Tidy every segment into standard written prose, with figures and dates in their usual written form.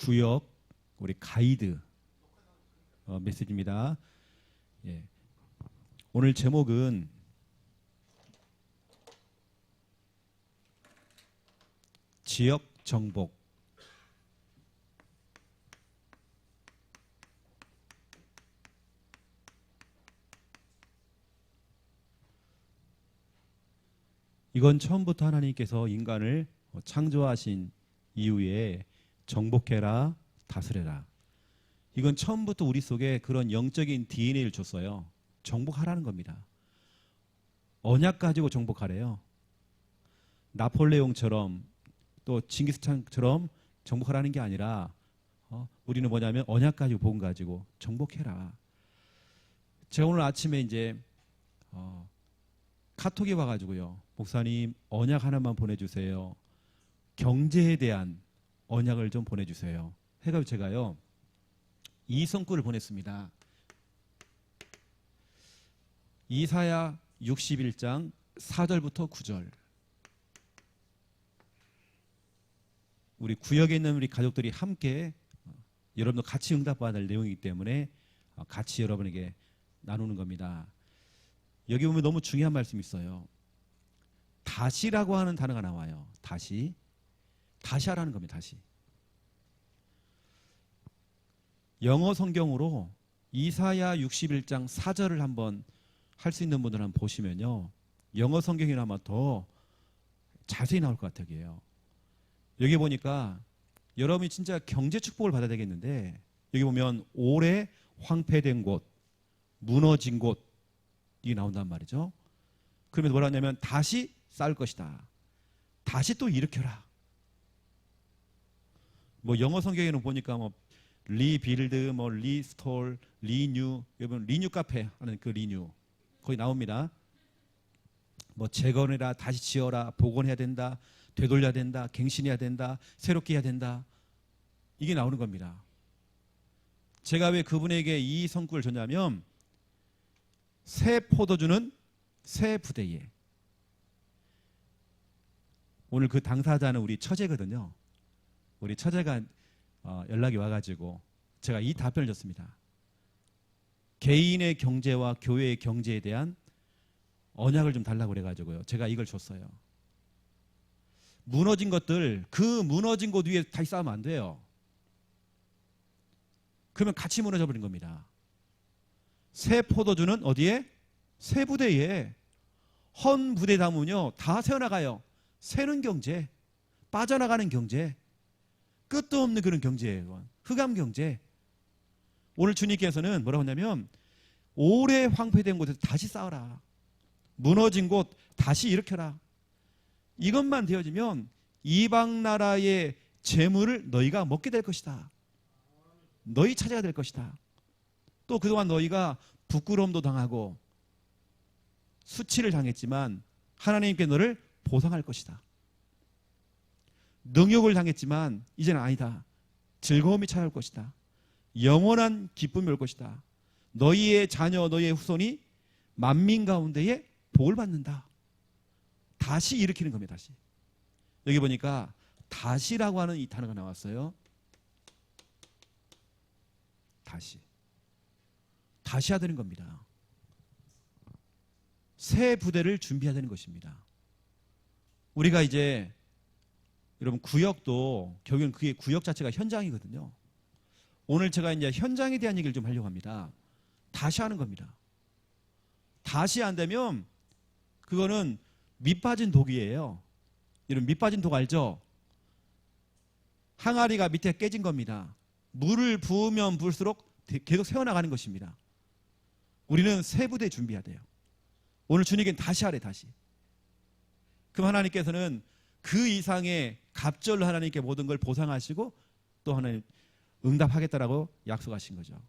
구역 우리 가이드 메시지입니다. 예. 오늘 제목은 지역 정복. 이건 처음부터 하나님께서 인간을 창조하신 이후에 정복해라, 다스려라. 이건 처음부터 우리 속에 그런 영적인 DNA를 줬어요. 정복하라는 겁니다. 언약 가지고 정복하래요. 나폴레옹처럼 또 징기스칸처럼 정복하라는 게 아니라 우리는 뭐냐면 언약 가지고 복음 가지고 정복해라. 제가 오늘 아침에 이제 카톡이 와가지고요. 목사님 언약 하나만 보내주세요. 경제에 대한 언약을 좀 보내주세요. 해가지고 제가요. 이성구를 보냈습니다. 이사야 61장 4절부터 9절. 우리 구역에 있는 우리 가족들이 함께 여러분도 같이 응답받을 내용이기 때문에 같이 여러분에게 나누는 겁니다. 여기 보면 너무 중요한 말씀이 있어요. 다시라고 하는 단어가 나와요. 다시 하라는 겁니다. 다시. 영어 성경으로 이사야 61장 4절을 한번 할 수 있는 분들 한번 보시면요. 영어 성경이 아마 더 자세히 나올 것 같아요. 여기 보니까 여러분이 진짜 경제 축복을 받아야 되겠는데 여기 보면 오래 황폐된 곳, 무너진 곳이 나온단 말이죠. 그러면 뭐라 하냐면 다시 쌓을 것이다. 다시 또 일으켜라. 뭐 영어 성경에는 보니까 뭐 리빌드, 뭐 리스톨, 리뉴, 여러분 리뉴 카페 하는 그 리뉴 거기 나옵니다. 뭐 재건해라, 다시 지어라, 복원해야 된다, 되돌려야 된다, 갱신해야 된다, 새롭게 해야 된다. 이게 나오는 겁니다. 제가 왜 그분에게 이 성구를 줬냐면 새 포도주는 새 부대에. 오늘 그 당사자는 우리 처제거든요. 우리 처제가 연락이 와가지고 제가 이 답변을 줬습니다. 개인의 경제와 교회의 경제에 대한 언약을 좀 달라고 그래가지고요. 제가 이걸 줬어요. 무너진 것들, 그 무너진 곳 위에 다시 쌓으면 안 돼요. 그러면 같이 무너져 버린 겁니다. 새 포도주는 어디에? 새 부대에. 헌 부대 담으면요 다 새어나가요. 새는 경제, 빠져나가는 경제, 끝도 없는 그런 경제예요. 흑암 경제. 오늘 주님께서는 뭐라고 하냐면 오래 황폐된 곳에서 다시 쌓아라. 무너진 곳 다시 일으켜라. 이것만 되어지면 이방 나라의 재물을 너희가 먹게 될 것이다. 너희 차지가 될 것이다. 또 그동안 너희가 부끄러움도 당하고 수치를 당했지만 하나님께 너를 보상할 것이다. 능욕을 당했지만 이제는 아니다. 즐거움이 찾아올 것이다. 영원한 기쁨이 올 것이다. 너희의 자녀, 너희의 후손이 만민 가운데에 복을 받는다. 다시 일으키는 겁니다. 다시. 여기 보니까 다시라고 하는 이 단어가 나왔어요. 다시 해야 되는 겁니다. 새 부대를 준비해야 되는 것입니다. 우리가 이제 여러분 구역도 결국은 그게 구역 자체가 현장이거든요. 오늘 제가 이제 현장에 대한 얘기를 좀 하려고 합니다. 다시 하는 겁니다. 다시 안 되면 그거는 밑 빠진 독이에요. 여러분 밑 빠진 독 알죠? 항아리가 밑에 깨진 겁니다. 물을 부으면 부을수록 계속 새어나가는 것입니다. 우리는 새 부대 준비해야 돼요. 오늘 주님께는 다시 하래. 다시. 그럼 하나님께서는 그 이상의 갑절로 하나님께 모든 걸 보상하시고 또 하나님 응답하겠다라고 약속하신 거죠.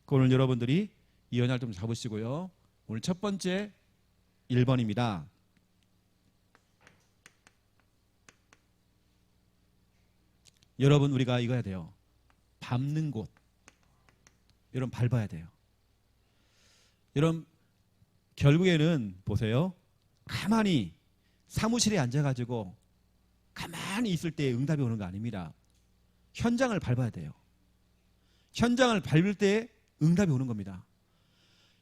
오늘 여러분들이 이 언약을 좀 잡으시고요. 오늘 첫 번째 1번입니다. 여러분 우리가 이거 해야 돼요. 밟는 곳. 여러분 밟아야 돼요. 여러분 결국에는 보세요. 가만히 사무실에 앉아가지고 가만히 있을 때 응답이 오는 거 아닙니다. 현장을 밟아야 돼요. 현장을 밟을 때 응답이 오는 겁니다.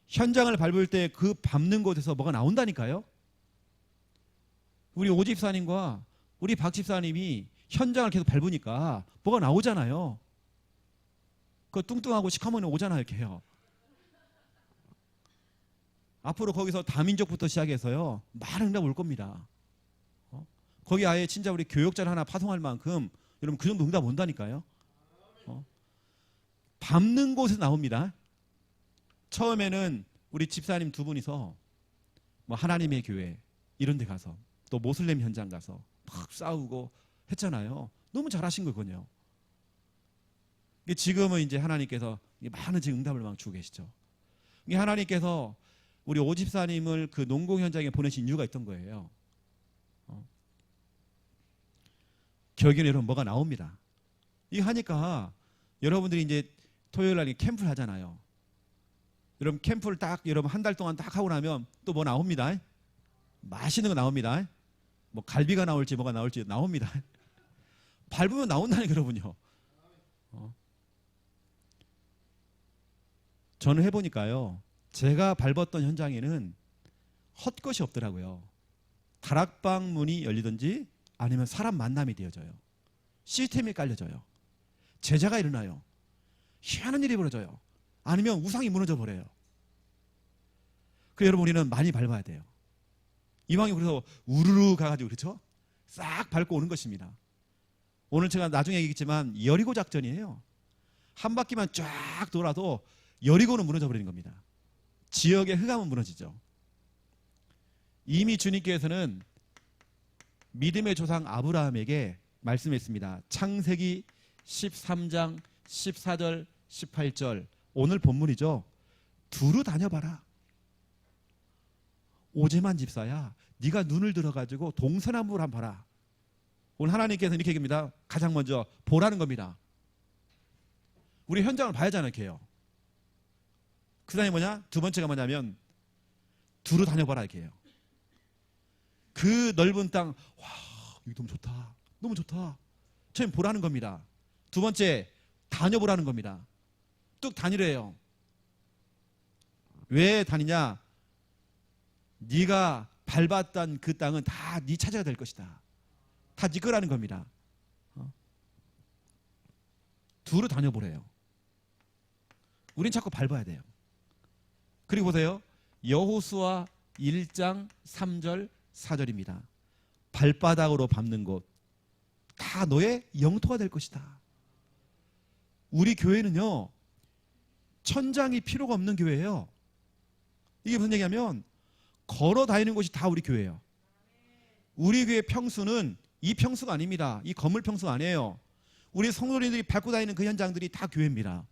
현장을 밟을 때 그 밟는 곳에서 뭐가 나온다니까요. 우리 오 집사님과 우리 박 집사님이 현장을 계속 밟으니까 뭐가 나오잖아요. 그 뚱뚱하고 시커먼이 오잖아요. 이렇게요. 앞으로 거기서 다민족부터 시작해서요, 많은 응답 올 겁니다. 거기 아예 진짜 우리 교역자를 하나 파송할 만큼 여러분 그 정도 응답 온다니까요. 밟는 곳에서 나옵니다. 처음에는 우리 집사님 두 분이서 뭐 하나님의 교회 이런 데 가서 또 모슬렘 현장 가서 막 싸우고 했잖아요. 너무 잘하신 거군요. 지금은 이제 하나님께서 많은 지금 응답을 막 주고 계시죠. 하나님께서 우리 오 집사님을 그 농공 현장에 보내신 이유가 있던 거예요. 결국에는 여러분 뭐가 나옵니다. 이거 하니까 여러분들이 이제 토요일 날 캠프를 하잖아요. 여러분 캠프를 딱 여러분 한 달 동안 딱 하고 나면 또 뭐 나옵니다. 맛있는 거 나옵니다. 뭐 갈비가 나올지 뭐가 나올지 나옵니다. 밟으면 나온다니까 여러분요. 저는 해보니까요, 제가 밟았던 현장에는 헛것이 없더라고요. 다락방 문이 열리든지 아니면 사람 만남이 되어져요. 시스템이 깔려져요. 제자가 일어나요. 희한한 일이 벌어져요. 아니면 우상이 무너져 버려요. 그래서 여러분 우리는 많이 밟아야 돼요. 이왕이 그래서 우르르 가가지고 그렇죠? 싹 밟고 오는 것입니다. 오늘 제가 나중에 얘기했지만 여리고 작전이에요. 한 바퀴만 쫙 돌아도 여리고는 무너져 버리는 겁니다. 지역의 흑암은 무너지죠. 이미 주님께서는 믿음의 조상 아브라함에게 말씀했습니다. 창세기 13장 14절 18절 오늘 본문이죠. 두루 다녀봐라. 오제만 집사야, 네가 눈을 들어가지고 동서남북을 한번 봐라. 오늘 하나님께서 이렇게 얘기합니다. 가장 먼저 보라는 겁니다. 우리 현장을 봐야잖아요. 이렇게요. 그 다음에 뭐냐? 두 번째가 뭐냐면 두루 다녀봐라 이렇게 해요. 그 넓은 땅, 와, 이거 너무 좋다. 너무 좋다. 처음 보라는 겁니다. 두 번째, 다녀보라는 겁니다. 뚝 다니래요. 왜 다니냐? 네가 밟았던 그 땅은 다 네 차지가 될 것이다. 다 네 거라는 겁니다. 두루 다녀보래요. 우린 자꾸 밟아야 돼요. 그리고 보세요. 여호수아 1장 3절 4절입니다. 발바닥으로 밟는 곳 다 너의 영토가 될 것이다. 우리 교회는요, 천장이 필요가 없는 교회예요. 이게 무슨 얘기냐면 걸어 다니는 곳이 다 우리 교회예요. 우리 교회 평수는 이 평수가 아닙니다. 이 건물 평수가 아니에요. 우리 성도님들이 밟고 다니는 그 현장들이 다 교회입니다.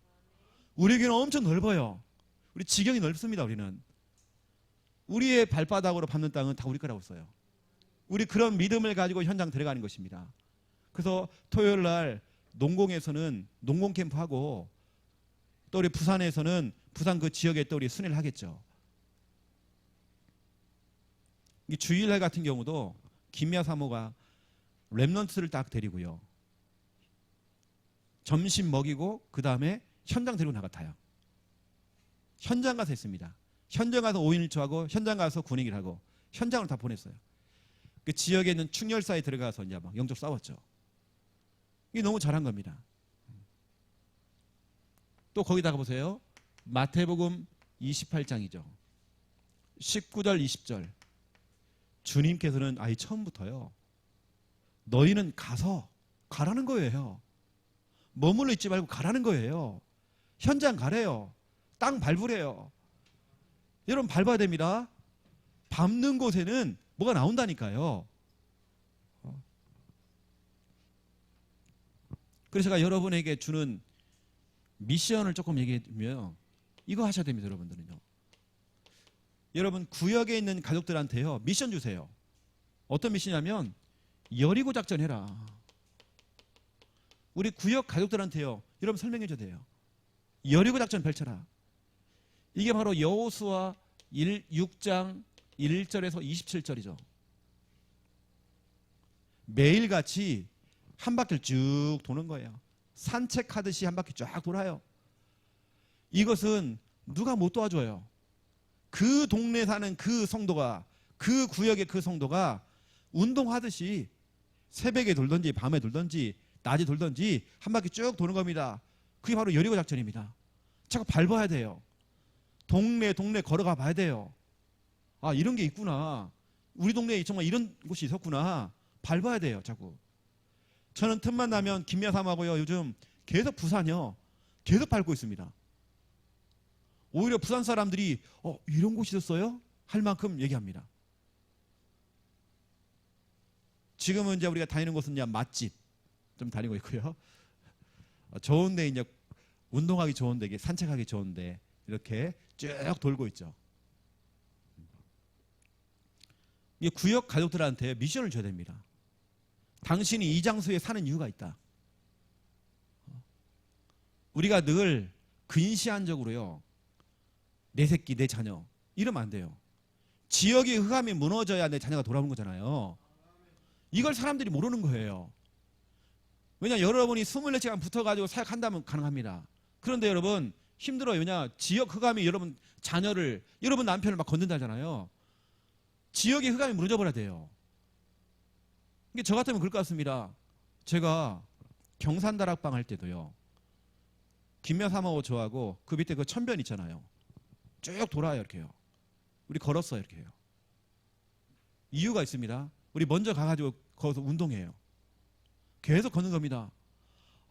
우리 교회는 엄청 넓어요. 우리 지경이 넓습니다. 우리는 우리의 발바닥으로 밟는 땅은 다 우리 거라고 써요. 우리 그런 믿음을 가지고 현장 들어가는 것입니다. 그래서 토요일 날 농공에서는 농공 캠프하고 또 우리 부산에서는 부산 그 지역에 또 우리 순회를 하겠죠. 이 주일날 같은 경우도 김미아 사모가 랩런트를 딱 데리고요. 점심 먹이고 그 다음에 현장 데리고 나가타요. 현장 가서 했습니다. 현장 가서 5인 1초하고 현장 가서 군행일 하고 현장을 다 보냈어요. 그 지역에 있는 충렬사에 들어가서 이제 막 영적 싸웠죠. 이게 너무 잘한 겁니다. 또 거기다가 보세요. 마태복음 28장이죠. 19절 20절. 주님께서는 아예 처음부터요, 너희는 가라는 거예요. 머물러 있지 말고 가라는 거예요. 현장 가래요. 땅 밟으래요. 여러분 밟아야 됩니다. 밟는 곳에는 뭐가 나온다니까요. 그래서 제가 여러분에게 주는 미션을 조금 얘기해주면 이거 하셔야 됩니다. 여러분들은요. 여러분 구역에 있는 가족들한테요, 미션 주세요. 어떤 미션이냐면 여리고 작전 해라. 우리 구역 가족들한테요, 여러분 설명해 줘야 돼요. 여리고 작전 펼쳐라. 이게 바로 여호수아 6장 1절에서 27절이죠. 매일같이 한 바퀴를 쭉 도는 거예요. 산책하듯이 한 바퀴 쫙 돌아요. 이것은 누가 못 도와줘요. 그 동네에 사는 그 성도가, 그 구역의 그 성도가 운동하듯이 새벽에 돌든지 밤에 돌든지 낮에 돌든지 한 바퀴 쭉 도는 겁니다. 그게 바로 여리고 작전입니다. 자꾸 밟아야 돼요. 동네 걸어가 봐야 돼요. 아, 이런 게 있구나. 우리 동네에 정말 이런 곳이 있었구나. 밟아야 돼요. 자꾸. 저는 틈만 나면 김야삼하고요, 요즘 계속 부산이요, 계속 밟고 있습니다. 오히려 부산 사람들이 이런 곳이 있었어요? 할 만큼 얘기합니다. 지금은 이제 우리가 다니는 곳은 그냥 맛집 좀 다니고 있고요. 좋은데 이제 운동하기 좋은데, 산책하기 좋은데 이렇게 쭉 돌고 있죠. 이 구역 가족들한테 미션을 줘야 됩니다. 당신이 이 장소에 사는 이유가 있다. 우리가 늘 근시안적으로요, 내 새끼, 내 자녀 이러면 안 돼요. 지역의 흑암이 무너져야 내 자녀가 돌아오는 거잖아요. 이걸 사람들이 모르는 거예요. 왜냐, 여러분이 24시간 붙어가지고 사역한다면 가능합니다. 그런데 여러분 힘들어요. 왜냐, 지역 흑암이 여러분 자녀를, 여러분 남편을 막 건든다잖아요. 지역의 흑암이 무너져버려야 돼요. 이게 저 같으면 그럴 것 같습니다. 제가 경산다락방 할 때도요, 김야삼하고 저하고 그 밑에 그 천변 있잖아요. 쭉 돌아요. 이렇게요. 우리 걸었어요. 이렇게요. 이유가 있습니다. 우리 먼저 가가지고 거기서 운동해요. 계속 걷는 겁니다.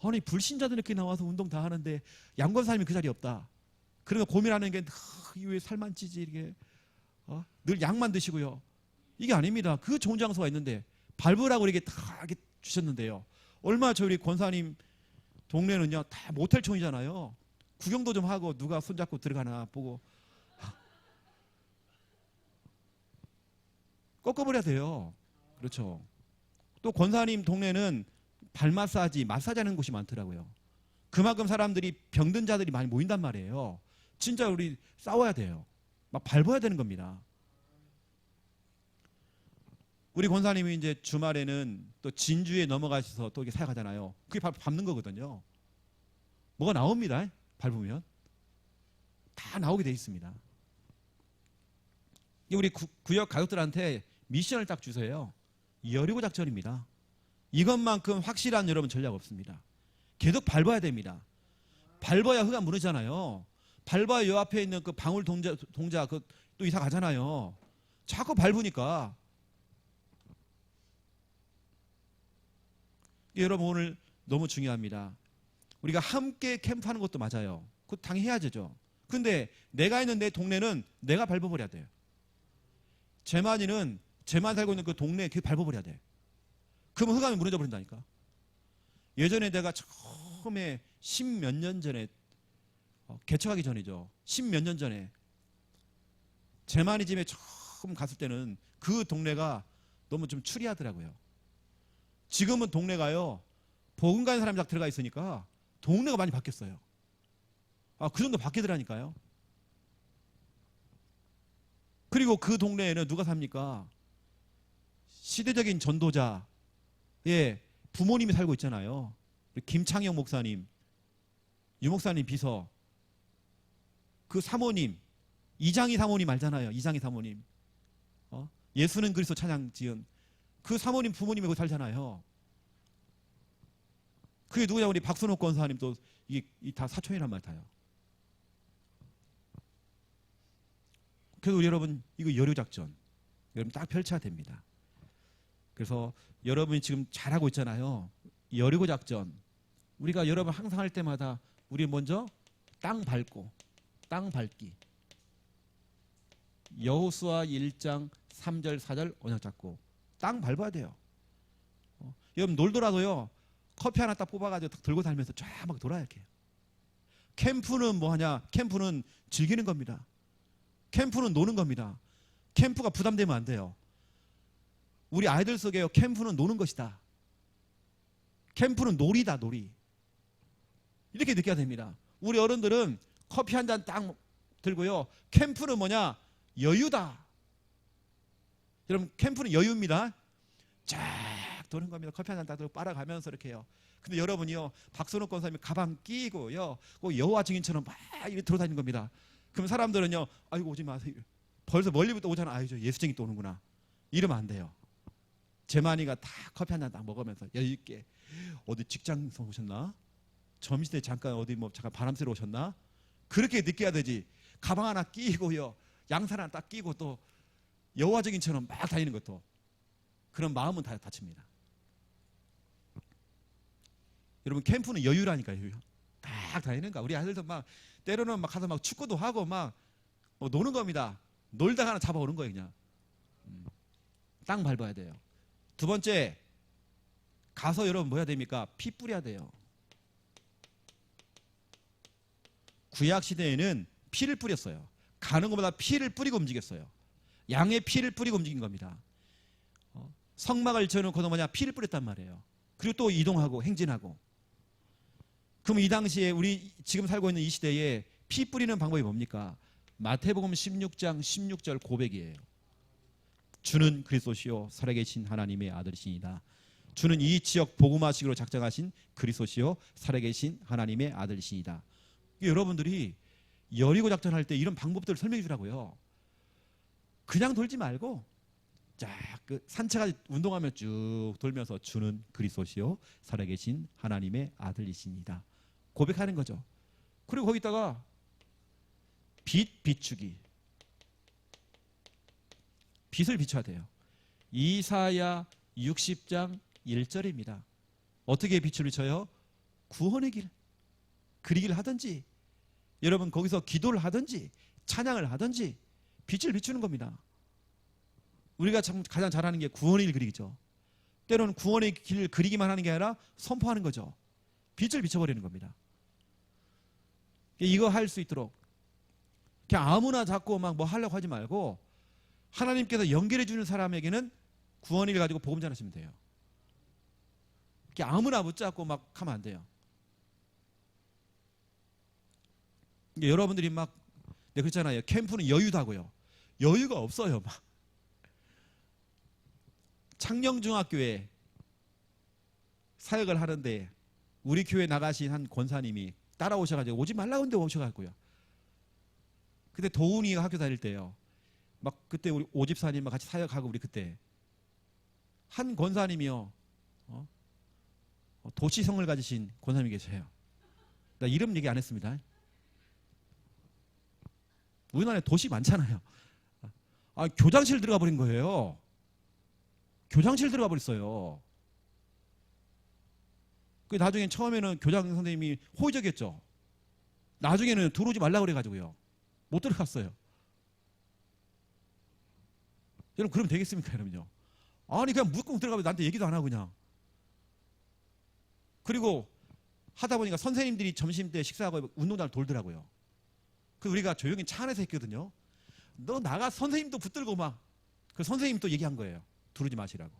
아니, 불신자들 이렇게 나와서 운동 다 하는데 양권사님이 그 자리에 없다. 그러면 고민하는 게, 왜 살만 찌지 이게, 늘 약만 드시고요. 이게 아닙니다. 그 좋은 장소가 있는데 밟으라고 이렇게 다 이렇게 주셨는데요. 얼마나 우리 권사님 동네는요 다 모텔촌이잖아요. 구경도 좀 하고 누가 손잡고 들어가나 보고 꺾어버려야 돼요. 그렇죠. 또 권사님 동네는 발 마사지 하는 곳이 많더라고요. 그만큼 사람들이 병든 자들이 많이 모인단 말이에요. 진짜 우리 싸워야 돼요. 막 밟아야 되는 겁니다. 우리 권사님이 이제 주말에는 또 진주에 넘어가셔서 또 이렇게 사역하잖아요. 그게 바로 밟는 거거든요. 뭐가 나옵니다. 밟으면 다 나오게 돼 있습니다. 우리 구역 가족들한테 미션을 딱 주세요. 여리고 작전입니다. 이것만큼 확실한 여러분 전략 없습니다. 계속 밟아야 됩니다. 밟아야 흑암 무너지잖아요. 밟아야 요 앞에 있는 그 방울 동자 또 이사 가잖아요. 자꾸 밟으니까. 여러분 오늘 너무 중요합니다. 우리가 함께 캠프하는 것도 맞아요. 그거 당연히 해야죠. 근데 내가 있는 내 동네는 내가 밟아버려야 돼요. 제만 살고 있는 그 동네에 그게 밟아버려야 돼. 그러면 흑암이 무너져 버린다니까. 예전에 내가 처음에 10몇 년 전에 개척하기 전이죠. 10몇 년 전에 제만이 집에 처음 갔을 때는 그 동네가 너무 좀 추리하더라고요. 지금은 동네가요, 복음 가는 사람이 딱 들어가 있으니까 동네가 많이 바뀌었어요. 그 정도 바뀌더라니까요. 그리고 그 동네에는 누가 삽니까? 시대적인 전도자, 부모님이 살고 있잖아요. 김창영 목사님, 유 목사님 비서, 그 사모님, 이장희 사모님 알잖아요. 이장희 사모님. 예수는 그리스도 찬양 지은 그 사모님 부모님이 거기 살잖아요. 그게 누구냐? 우리 박순옥 권사님 또 다 사촌이란 말 타요. 그래서 여러분 이거 여류작전 여러분 딱 펼쳐야 됩니다. 그래서 여러분이 지금 잘하고 있잖아요. 여리고작전 우리가 여러분 항상 할 때마다 우리 먼저 땅 밟기 여호수아 1장 3절 4절 언약 잡고 땅 밟아야 돼요. 여러분 놀더라도요 커피 하나 딱 뽑아가지고 들고 다니면서 쫙 막 돌아야 이렇게. 캠프는 뭐 하냐? 캠프는 즐기는 겁니다. 캠프는 노는 겁니다. 캠프가 부담되면 안 돼요. 우리 아이들 속에요 캠프는 노는 것이다. 캠프는 놀이다. 놀이. 이렇게 느껴야 됩니다. 우리 어른들은 커피 한 잔 딱 들고요 캠프는 뭐냐? 여유다. 여러분 캠프는 여유입니다. 쫙 도는 겁니다. 커피 한 잔 딱 들고 빨아가면서 이렇게 해요. 근데 여러분이요, 박선욱 권사님이 가방 끼고요, 꼭 여호와 증인처럼 막 이렇게 들어다니는 겁니다. 그럼 사람들은요, 아이고 오지 마세요. 벌써 멀리부터 오잖아. 아유 저 예수쟁이 또 오는구나. 이러면 안 돼요. 재만이가 다 커피 한 잔 딱 먹으면서 여유 있게, 어디 직장에서 오셨나? 점심때 잠깐 어디 뭐 잠깐 바람 쐬러 오셨나? 그렇게 느껴야 되지. 가방 하나 끼고요, 양산 하나 딱 끼고 또 여호와 증인처럼 막 다니는 것도, 그런 마음은 다 다칩니다. 여러분 캠프는 여유라니까요. 여유. 딱 다니는 거야. 우리 아들도 막 때로는 막 가서 막 축구도 하고 막 노는 겁니다. 놀다가 하나 잡아오는 거예요 그냥. 땅 밟아야 돼요. 두 번째, 가서 여러분 뭐 해야 됩니까? 피 뿌려야 돼요. 구약 시대에는 피를 뿌렸어요. 가는 것보다 피를 뿌리고 움직였어요. 양의 피를 뿌리고 움직인 겁니다. 성막을 지어놓고도 피를 뿌렸단 말이에요. 그리고 또 이동하고 행진하고. 그럼 이 당시에 우리 지금 살고 있는 이 시대에 피 뿌리는 방법이 뭡니까? 마태복음 16장 16절 고백이에요. 주는 그리스도시요 살아계신 하나님의 아들이시니다. 주는 이 지역 복음화식으로 작정하신 그리스도시요 살아계신 하나님의 아들이시니다. 여러분들이 여리고 작전할 때 이런 방법들을 설명해 주라고요. 그냥 돌지 말고 그 산책하듯 운동하며 쭉 돌면서 주는 그리스도시요 살아계신 하나님의 아들이시니다. 고백하는 거죠. 그리고 거기다가 빛 비추기. 빛을 비춰야 돼요. 이사야 60장 1절입니다. 어떻게 빛을 비춰요? 구원의 길 그리기를 하든지, 여러분 거기서 기도를 하든지 찬양을 하든지 빛을 비추는 겁니다. 우리가 가장 잘하는 게 구원의 길 그리기죠. 때로는 구원의 길 그리기만 하는 게 아니라 선포하는 거죠. 빛을 비춰버리는 겁니다. 이거 할 수 있도록 그냥 아무나 자꾸 막 뭐 하려고 하지 말고, 하나님께서 연결해 주는 사람에게는 구원의 길 가지고 복음 전하시면 돼요. 그냥 아무나 붙잡고 막 하면 안 돼요. 여러분들이 막 그렇잖아요. 캠프는 여유다고요. 여유가 없어요. 막 창녕중학교에 사역을 하는데 우리 교회 나가신 한 권사님이 따라오셔가지고 오지 말라고 했는데 오셔가지고요. 그때 도훈이가 학교 다닐 때요. 막 그때 우리 오집사님과 같이 사역하고, 우리 그때 한 권사님이요, 도시성을 가지신 권사님이 계세요. 나 이름 얘기 안 했습니다. 우리나라에 도시 많잖아요. 교장실 들어가 버린 거예요. 교장실 들어가 버렸어요. 그 나중에 처음에는 교장 선생님이 호의적이었죠. 나중에는 들어오지 말라고 그래가지고요, 못 들어갔어요. 여러분 그러면 되겠습니까 여러분요? 아니 그냥 무조건 들어가면 나한테 얘기도 안 하고 그냥. 그리고 하다 보니까 선생님들이 점심때 식사하고 운동장을 돌더라고요. 그 우리가 조용히 차 안에서 했거든요. 너 나가, 선생님도 붙들고 막. 그 선생님 또 얘기한 거예요. 두르지 마시라고.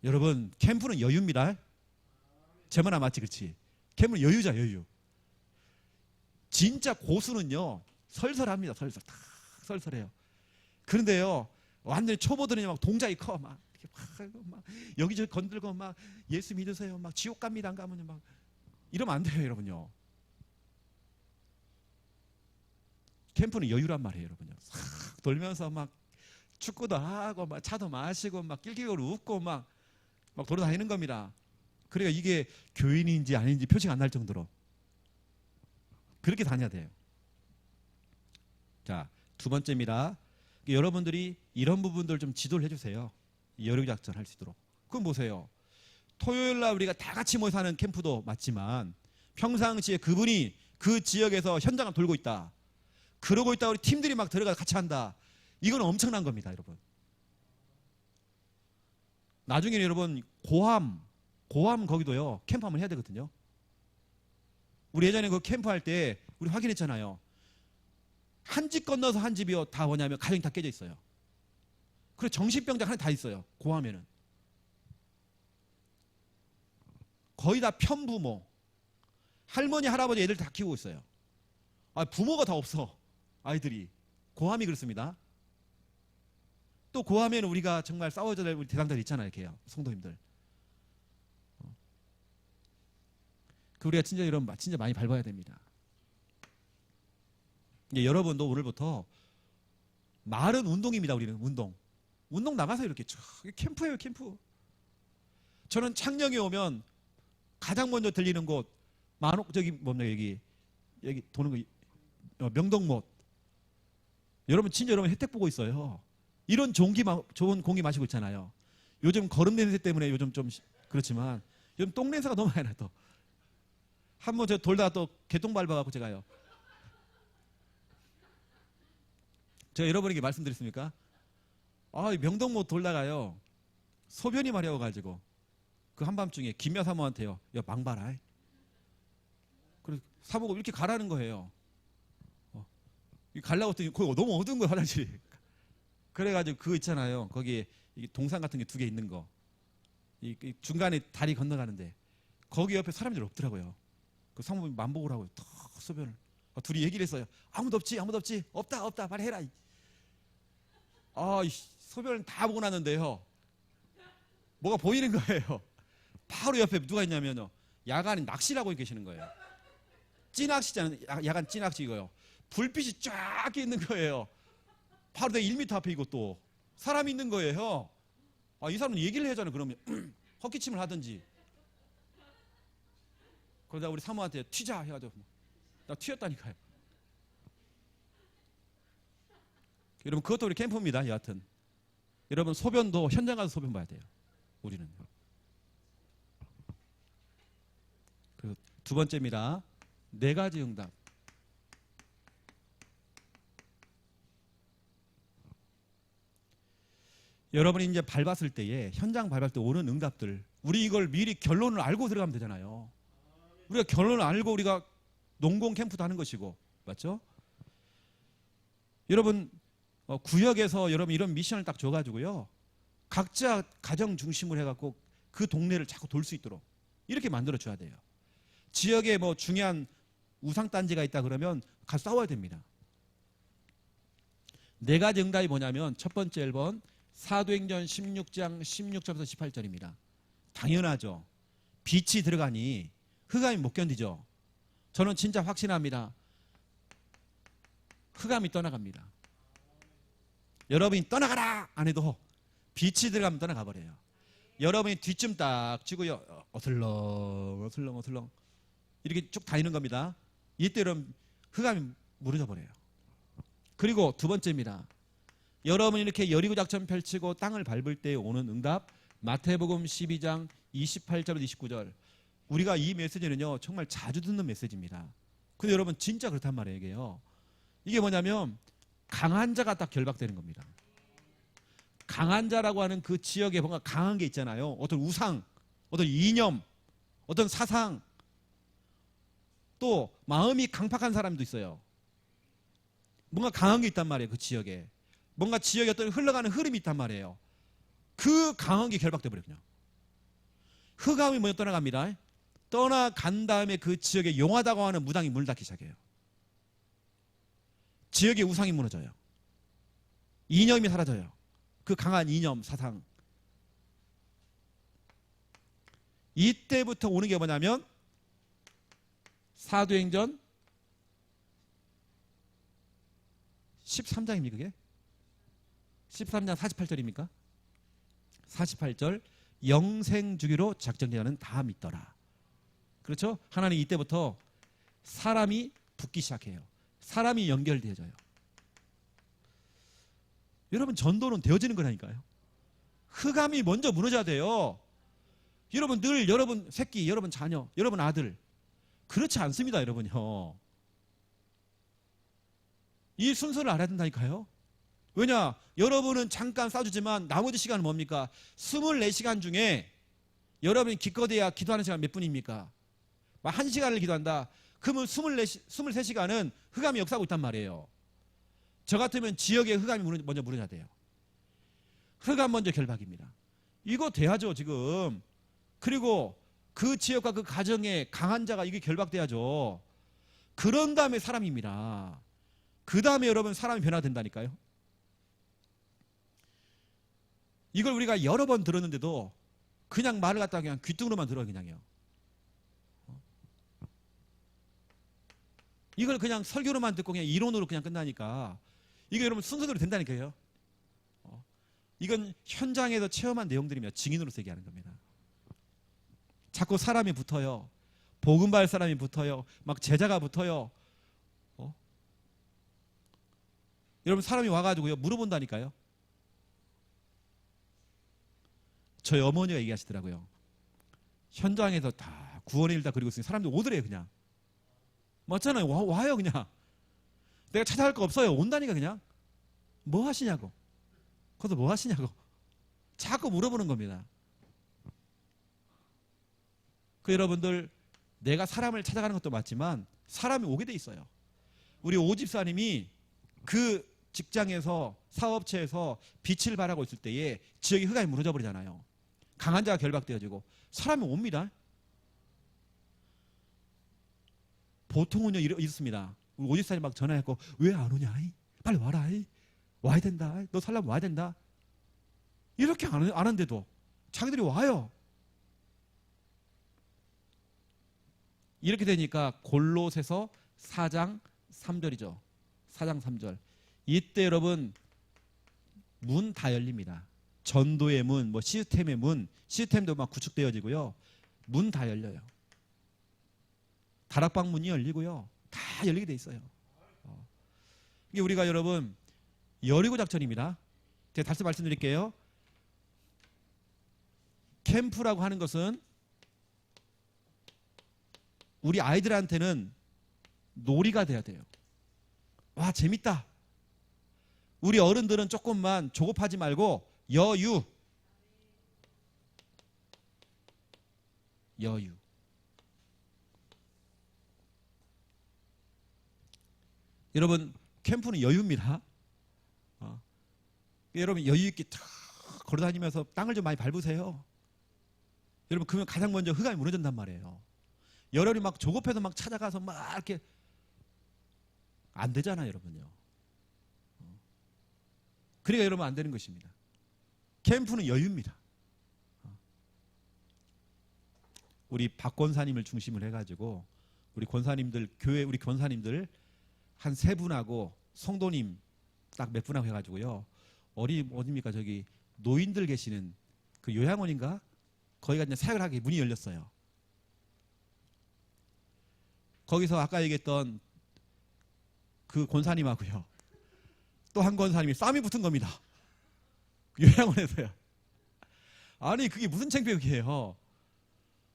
여러분 캠프는 여유입니다. 제 말 안 맞지? 그렇지? 캠프는 여유자, 여유. 진짜 고수는요 설설합니다. 설설해요. 그런데요 완전히 초보들은 막 동작이 커, 막 이렇게 막 여기저기 건들고 막 예수 믿으세요, 막 지옥 갑니다 안 가면 막 이러면 안 돼요 여러분요. 캠프는 여유란 말이에요 여러분요. 싹 돌면서 막 축구도 하고 막 차도 마시고 막 낄낄거리고 웃고 막 돌아다니는 겁니다. 그러니까 이게 교인인지 아닌지 표시가 안 날 정도로 그렇게 다녀야 돼요. 자, 두 번째입니다. 여러분들이 이런 부분들 좀 지도를 해주세요. 여류작전 할 수 있도록. 그럼 보세요. 토요일날 우리가 다 같이 모여서 하는 캠프도 맞지만 평상시에 그분이 그 지역에서 현장을 돌고 있다. 그러고 있다 우리 팀들이 막 들어가서 같이 한다. 이건 엄청난 겁니다 여러분. 나중에 여러분 고함 거기도요 캠프 한번 해야 되거든요. 우리 예전에 그 캠프 할 때 우리 확인했잖아요. 한 집 건너서 한 집이요 다 뭐냐면 가정이 다 깨져 있어요. 그리고 정신병자 하나 다 있어요. 고함에는 거의 다 편부모, 할머니 할아버지 애들 다 키우고 있어요. 부모가 다 없어. 아이들이 고함이 그렇습니다. 또 고하면 우리가 정말 싸워줘야 될 우리 대상들 있잖아요. 이렇게요. 성도님들. 그 우리가 진짜 이런 진짜 많이 밟아야 됩니다. 여러분도 오늘부터 말은 운동입니다. 우리는 운동 나가서 이렇게 쭉 캠프예요. 캠프. 저는 창녕에 오면 가장 먼저 들리는 곳 저기 뭡니까 여기 도는 거 명동못. 여러분 진짜 여러분 혜택 보고 있어요. 이런 좋은 공기 마시고 있잖아요. 요즘 거름 냄새 때문에 요즘 좀 그렇지만 요즘 똥 냄새가 너무 많이 나요. 한번 제가 돌다가 또 개똥 밟아갖고 제가요. 제가 여러분에게 말씀드렸습니까? 명동못 돌다가요. 소변이 마려워가지고 그 한밤중에 김여 사모한테요. 야 망봐라. 그래서 사모가 이렇게 가라는 거예요. 가려고 했더니 거기 너무 어두운 거예요. 화장실이. 그래가지고 그거 있잖아요. 거기에 동상 같은 게 2개 있는 거. 중간에 다리 건너가는데 거기 옆에 사람들이 없더라고요. 그 사모님이 만보고라고요. 턱 소변을. 둘이 얘기를 했어요. 아무도 없지. 없다. 빨리 해라. 소변을 다 보고 났는데요. 뭐가 보이는 거예요. 바로 옆에 누가 있냐면요. 야간에 낚시를 하고 계시는 거예요. 찌낚시잖아요. 야간 찌낚시 이거요. 불빛이 쫙 있는 거예요. 바로 내 1m 앞에 이것도 사람이 있는 거예요. 이 사람은 얘기를 해야잖아요. 그러면 헛기침을 하든지. 그러다 우리 사모한테 튀자 해가지고 나 튀었다니까요. 여러분 그것도 우리 캠프입니다. 여하튼 여러분 소변도 현장 가서 소변 봐야 돼요. 우리는. 그리고 두 번째입니다. 4가지 응답. 여러분이 이제 밟았을 때에 현장 밟을 때 오는 응답들, 우리 이걸 미리 결론을 알고 들어가면 되잖아요. 우리가 결론을 알고 우리가 농공 캠프도 하는 것이고, 맞죠? 여러분 구역에서 여러분 이런 미션을 딱 줘가지고요, 각자 가정 중심으로 해갖고 그 동네를 자꾸 돌 수 있도록 이렇게 만들어 줘야 돼요. 지역에 뭐 중요한 우상단지가 있다 그러면 가서 싸워야 됩니다. 4가지 응답이 뭐냐면 첫 번째 1번 사도행전 16장 16절부터 18절입니다. 당연하죠. 빛이 들어가니 흑암이 못 견디죠. 저는 진짜 확신합니다. 흑암이 떠나갑니다. 여러분이 떠나가라 안 해도 빛이 들어가면 떠나가 버려요. 여러분이 뒷좀 딱 치고요, 어슬렁 이렇게 쭉 다니는 겁니다. 이때 여러분 흑암이 무너져 버려요. 그리고 두 번째입니다. 여러분이 이렇게 여리고 작전 펼치고 땅을 밟을 때 오는 응답, 마태복음 12장 28절부터 29절. 우리가 이 메시지는요 정말 자주 듣는 메시지입니다. 근데 여러분 진짜 그렇단 말이에요. 이게 뭐냐면 강한 자가 딱 결박되는 겁니다. 강한 자라고 하는 그 지역에 뭔가 강한 게 있잖아요. 어떤 우상, 어떤 이념, 어떤 사상, 또 마음이 강팍한 사람도 있어요. 뭔가 강한 게 있단 말이에요. 그 지역에 뭔가 지역에 어떤 흘러가는 흐름이 있단 말이에요. 그 강한 게 결박돼 버려요. 그냥 흑암이 먼저 떠나갑니다. 떠나간 다음에 그 지역에 용하다고 하는 무당이 문을 닫기 시작해요. 지역의 우상이 무너져요. 이념이 사라져요. 그 강한 이념, 사상. 이때부터 오는 게 뭐냐면 사도행전 13장입니까 그게? 13장 48절입니까? 48절 영생 주기로 작정되는 다 믿더라. 그렇죠? 하나님 이때부터 사람이 붙기 시작해요. 사람이 연결되어져요. 여러분 전도는 되어지는 거라니까요. 흑암이 먼저 무너져야 돼요. 여러분 늘 여러분 새끼, 여러분 자녀, 여러분 아들 그렇지 않습니다. 여러분요. 이 순서를 알아야 된다니까요. 왜냐? 여러분은 잠깐 싸주지만 나머지 시간은 뭡니까? 24시간 중에 여러분이 기껏해야 기도하는 시간 몇 분입니까? 1시간을 기도한다. 그러면 23시간은 흑암이 역사하고 있단 말이에요. 저 같으면 지역에 흑암이 먼저 무너져야 돼요. 흑암 먼저 결박입니다. 이거 돼야죠 지금. 그리고 그 지역과 그 가정에 강한 자가 이게 결박돼야죠. 그런 다음에 사람입니다. 그 다음에 여러분 사람이 변화된다니까요. 이걸 우리가 여러 번 들었는데도 그냥 말을 갖다가 그냥 귀뚱으로만 들어 그냥요. 이걸 그냥 설교로만 듣고 그냥 이론으로 그냥 끝나니까 이게 여러분 순서대로 된다니까요. 이건 현장에서 체험한 내용들이며 증인으로서 얘기하는 겁니다. 자꾸 사람이 붙어요. 복음발 사람이 붙어요. 막 제자가 붙어요. 여러분 사람이 와가지고요 물어본다니까요. 저희 어머니가 얘기하시더라고요. 현장에서 다 구원의 일 다 그리고 있으니 사람들이 오더래요 그냥. 맞잖아요. 와요 그냥. 내가 찾아갈 거 없어요. 온다니까 그냥. 뭐 하시냐고. 거기서 뭐 하시냐고. 자꾸 물어보는 겁니다. 그 여러분들 내가 사람을 찾아가는 것도 맞지만 사람이 오게 돼 있어요. 우리 오집사님이 그 직장에서 사업체에서 빛을 발하고 있을 때에 지역이 흑암이 무너져 버리잖아요. 강한 자가 결박되어지고 사람이 옵니다. 보통은요 이렇습니다. 우리 오집사님 막 전화했고 왜 안 오냐? 빨리 와라. 와야 된다. 너 살려면 와야 된다. 이렇게 안 하는데도 자기들이 와요. 이렇게 되니까 골로새서 4장 3절이죠. 4장 3절. 이때 여러분 문 다 열립니다. 전도의 문, 뭐 시스템의 문, 시스템도 막 구축되어지고요. 문 다 열려요. 다락방 문이 열리고요. 다 열리게 돼 있어요. 이게 우리가 여러분 여리고 작전입니다. 제가 다시 말씀드릴게요. 캠프라고 하는 것은 우리 아이들한테는 놀이가 돼야 돼요. 와 재밌다. 우리 어른들은 조금만 조급하지 말고 여유. 여러분 캠프는 여유입니다. 여러분 여유 있게 탁 걸어다니면서 땅을 좀 많이 밟으세요. 여러분 그러면 가장 먼저 흑암이 무너진단 말이에요. 여러분이 막 조급해서 막 찾아가서 막 이렇게 안 되잖아요, 여러분요. 그러니까 여러분 안 되는 것입니다. 캠프는 여유입니다. 우리 박 권사님을 중심으로 해가지고 우리 권사님들 교회 우리 권사님들 한 3분하고 성도님 딱 몇 분하고 해가지고요. 어디입니까 저기 노인들 계시는 그 요양원인가 거기가 이제 사역을 하기 문이 열렸어요. 거기서 아까 얘기했던 그 권사님하고요. 또 한 권사님이 싸움이 붙은 겁니다. 요양원에서요. 아니 그게 무슨 창피해요.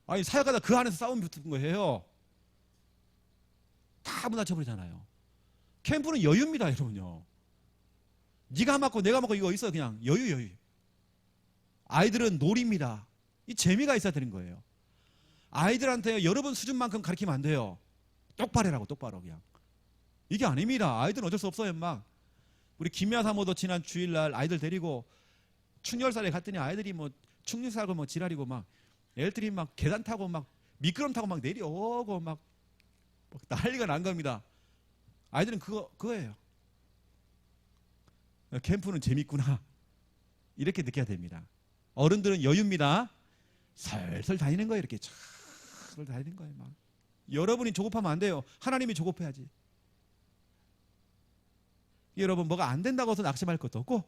아니 사역하다 그 안에서 싸움이 붙은 거예요. 다 무너져버리잖아요. 캠프는 여유입니다 여러분요. 네가 맞고 내가 맞고 이거 있어 그냥 여유. 아이들은 놀이입니다. 이 재미가 있어야 되는 거예요. 아이들한테 여러분 수준만큼 가르치면 안 돼요. 똑바로 해라고 똑바로 그냥. 이게 아닙니다. 아이들은 어쩔 수 없어요. 막 우리 김야 사모도 지난 주일날 아이들 데리고 충렬살에 갔더니 아이들이 뭐 충렬살고 뭐 지랄이고 막 애들이 막 계단 타고 막 미끄럼 타고 막 내려오고 막 난리가 난 겁니다. 아이들은 그거예요. 캠프는 재밌구나 이렇게 느껴야 됩니다. 어른들은 여유입니다. 설설 다니는 거예요. 이렇게 잘 다니는 거예요. 막 여러분이 조급하면 안 돼요. 하나님이 조급해야지. 여러분 뭐가 안 된다고 해서 낙심할 것도 없고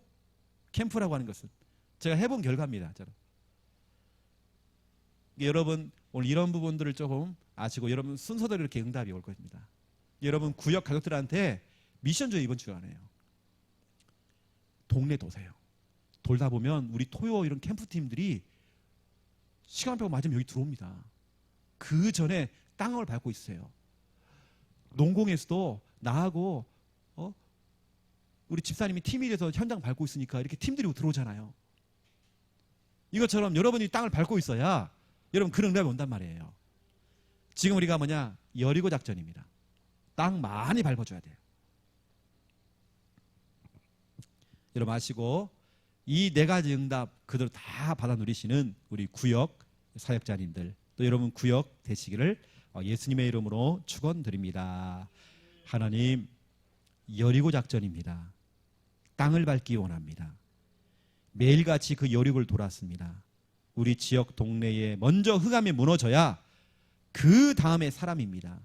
캠프라고 하는 것은 제가 해본 결과입니다. 여러분 오늘 이런 부분들을 조금 아시고 여러분 순서대로 이렇게 응답이 올 겁니다. 여러분 구역 가족들한테 미션 줘요. 이번 주간에요. 동네 도세요. 돌다 보면 우리 토요 이런 캠프팀들이 시간표가 맞으면 여기 들어옵니다. 그 전에 땅을 밟고 있어요. 농공에서도 나하고 우리 집사님이 팀이 돼서 현장 밟고 있으니까 이렇게 팀들이 들어오잖아요. 이것처럼 여러분이 땅을 밟고 있어야 여러분 그런 응답이 온단 말이에요. 지금 우리가 뭐냐? 여리고 작전입니다. 땅 많이 밟아줘야 돼요. 여러분 아시고 이 4가지 응답 그대로 다 받아 누리시는 우리 구역 사역자님들 또 여러분 구역 되시기를 예수님의 이름으로 축원드립니다. 하나님 여리고 작전입니다. 땅을 밟기 원합니다. 매일같이 그 여륙을 돌았습니다. 우리 지역 동네에 먼저 흑암이 무너져야 그 다음에 사람입니다.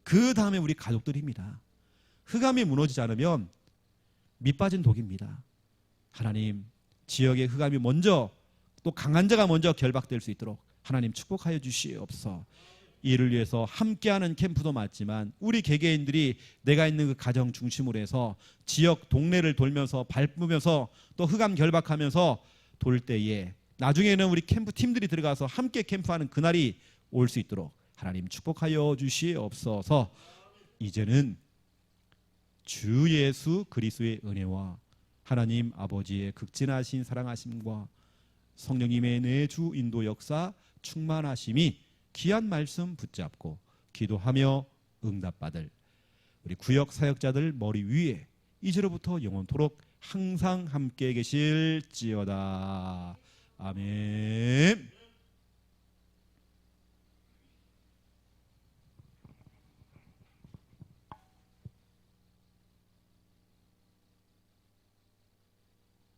그 다음에 우리 가족들입니다. 흑암이 무너지지 않으면 밑빠진 독입니다. 하나님, 지역의 흑암이 먼저, 또 강한 자가 먼저 결박될 수 있도록 하나님 축복하여 주시옵소서. 이를 위해서 함께하는 캠프도 맞지만 우리 개개인들이 내가 있는 그 가정 중심으로 해서 지역 동네를 돌면서 밟으면서 또 흑암 결박하면서 돌 때에 나중에는 우리 캠프 팀들이 들어가서 함께 캠프하는 그날이 올 수 있도록 하나님 축복하여 주시옵소서. 이제는 주 예수 그리스도의 은혜와 하나님 아버지의 극진하신 사랑하심과 성령님의 내주 인도 역사 충만하심이 귀한 말씀 붙잡고 기도하며 응답받을 우리 구역 사역자들 머리 위에 이제로부터 영원토록 항상 함께 계실지어다. 아멘.